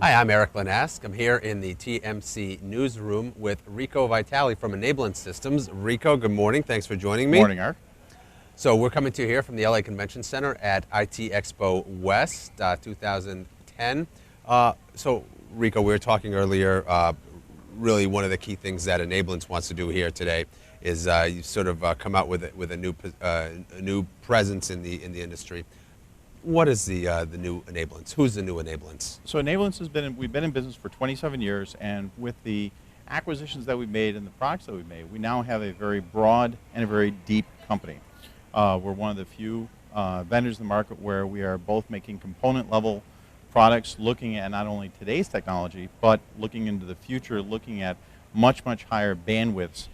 Hi, I'm Erik Linask. I'm here in the TMC newsroom with Rico Vitale from Enablence Systems. Rico, good morning. Thanks for joining me. Morning, Erik. So we're coming to you here from the LA Convention Center at IT Expo West 2010. So Rico, we were talking earlier, really one of the key things that Enablence wants to do here today is you sort of come out with a new presence in the industry. What is the new Enablence? Who's the new Enablence? So Enablence we've been in business for 27 years, and with the acquisitions that we've made and the products that we've made, we now have a very broad and a very deep company. We're one of the few vendors in the market where we are both making component level products, looking at not only today's technology, but looking into the future, looking at much, much higher bandwidths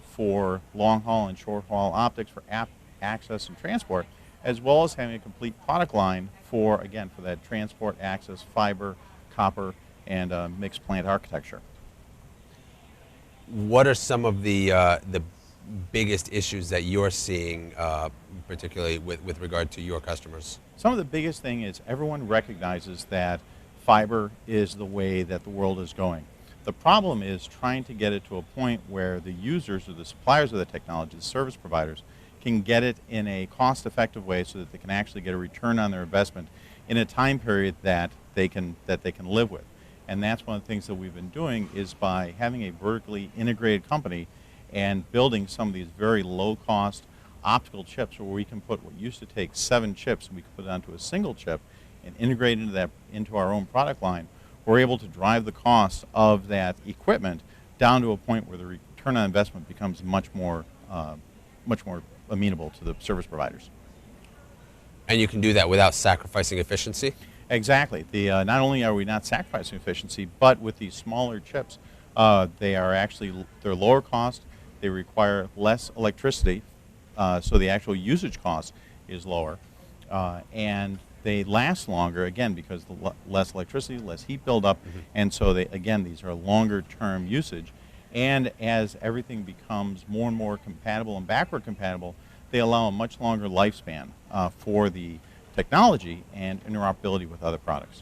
for long haul and short haul optics, for app access and transport, as well as having a complete product line for, again, for that transport, access, fiber, copper, and mixed plant architecture. What are some of the biggest issues that you're seeing, particularly with regard to your customers? Some of the biggest thing is everyone recognizes that fiber is the way that the world is going. The problem is trying to get it to a point where the users or the suppliers of the technology, the service providers, can get it in a cost-effective way so that they can actually get a return on their investment in a time period that they can live with. And that's one of the things that we've been doing is by having a vertically integrated company and building some of these very low-cost optical chips where we can put what used to take 7 chips and we can put it onto a single chip and integrate into our own product line. We're able to drive the cost of that equipment down to a point where the return on investment becomes much more amenable to the service providers. And you can do that without sacrificing efficiency? Exactly. Not only are we not sacrificing efficiency, but with these smaller chips, they're lower cost, they require less electricity, so the actual usage cost is lower, and they last longer, again, because less electricity, less heat buildup, and so these are longer term usage. And as everything becomes more and more compatible and backward compatible, they allow a much longer lifespan for the technology and interoperability with other products.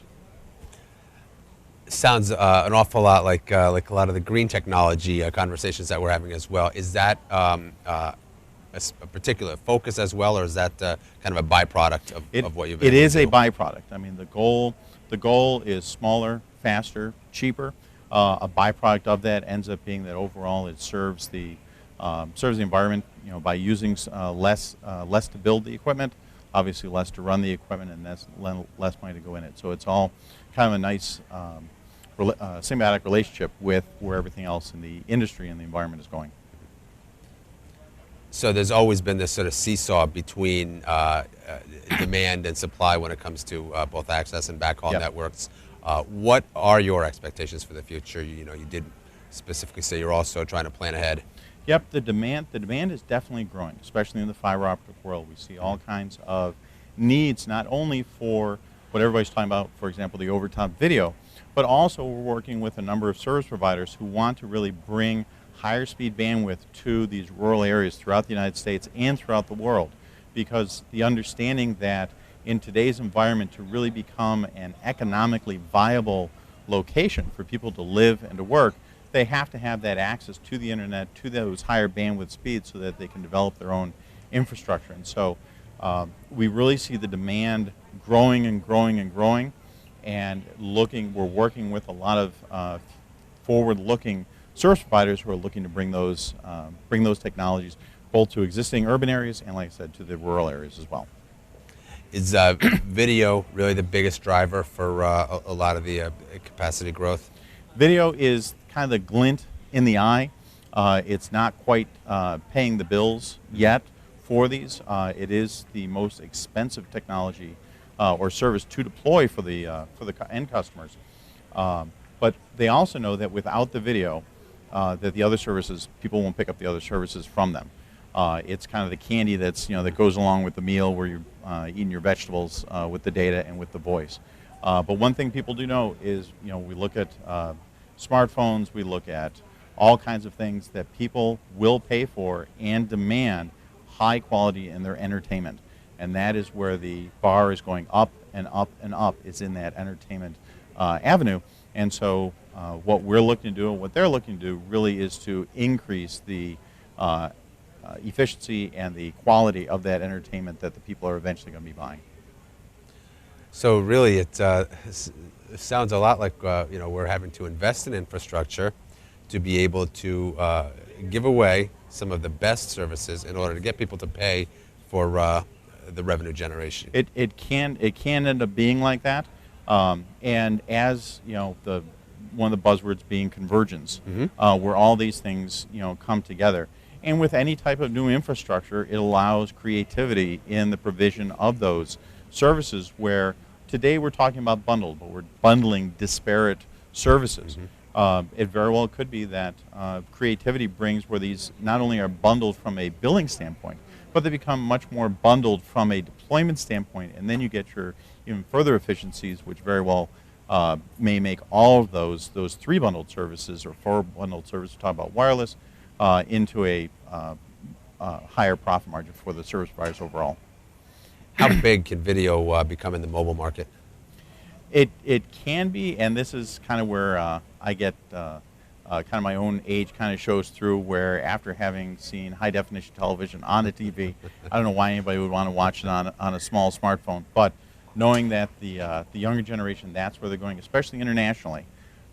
Sounds an awful lot like a lot of the green technology conversations that we're having as well. Is that a particular focus as well, or is that kind of a byproduct of what you've been able to do? It is a byproduct. I mean, the goal is smaller, faster, cheaper. A byproduct of that ends up being that overall it serves the environment, by using less to build the equipment, obviously less to run the equipment, and less money to go in it. So it's all kind of a nice symbiotic relationship with where everything else in the industry and the environment is going. So there's always been this sort of seesaw between demand and supply when it comes to both access and backhaul networks. What are your expectations for the future? You did specifically say you're also trying to plan ahead. Yep, the demand is definitely growing, especially in the fiber optic world. We see all kinds of needs, not only for what everybody's talking about, for example, the over-top video, but also we're working with a number of service providers who want to really bring higher speed bandwidth to these rural areas throughout the United States and throughout the world, because the understanding that in today's environment to really become an economically viable location for people to live and to work, they have to have that access to the internet, to those higher bandwidth speeds so that they can develop their own infrastructure. And so we really see the demand growing and growing and growing, and we're working with a lot of forward-looking service providers who are looking to bring those technologies both to existing urban areas and, like I said, to the rural areas as well. Is video really the biggest driver for a lot of the capacity growth? Video is kind of the glint in the eye. It's not quite paying the bills yet for these. It is the most expensive technology or service to deploy for the end customers. But they also know that without the video, that the other services, people won't pick up the other services from them. It's kind of the candy that goes along with the meal where you're eating your vegetables with the data and with the voice. But one thing people do know is, we look at smartphones, we look at all kinds of things that people will pay for and demand high quality in their entertainment. And that is where the bar is going up and up and up, is in that entertainment avenue. And so what we're looking to do and what they're looking to do really is to increase the efficiency and the quality of that entertainment that the people are eventually going to be buying. So really, it sounds a lot like we're having to invest in infrastructure to be able to give away some of the best services in order to get people to pay for the revenue generation. It can end up being like that, and as one of the buzzwords being convergence, where all these things come together. And with any type of new infrastructure, it allows creativity in the provision of those services, where today we're talking about bundled, but we're bundling disparate services. It very well could be that creativity brings where these not only are bundled from a billing standpoint, but they become much more bundled from a deployment standpoint, and then you get your even further efficiencies, which very well may make all of those 3 bundled services or 4 bundled services, talk about wireless, into a higher profit margin for the service providers overall. How big can video become in the mobile market? It can be, and this is kind of where I get kind of my own age kind of shows through, where after having seen high definition television on a TV, I don't know why anybody would want to watch it on a small smartphone, but knowing that the younger generation, that's where they're going, especially internationally,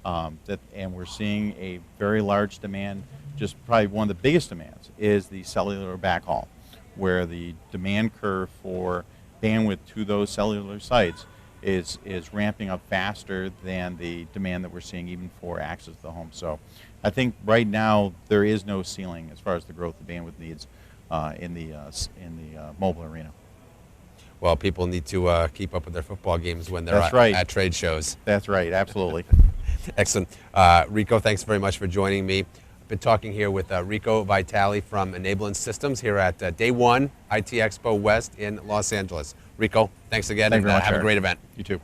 and we're seeing a very large demand. Just probably one of the biggest demands is the cellular backhaul, where the demand curve for bandwidth to those cellular sites is ramping up faster than the demand that we're seeing even for access to the home. So I think right now there is no ceiling as far as the growth of bandwidth needs in the mobile arena. Well, people need to keep up with their football games when they're at trade shows. That's right, absolutely. Excellent. Rico, thanks very much for joining me. I've been talking here with Rico Vitale from Enablence Systems here at Day 1 IT Expo West in Los Angeles. Rico, thanks again, and have a great event. You too.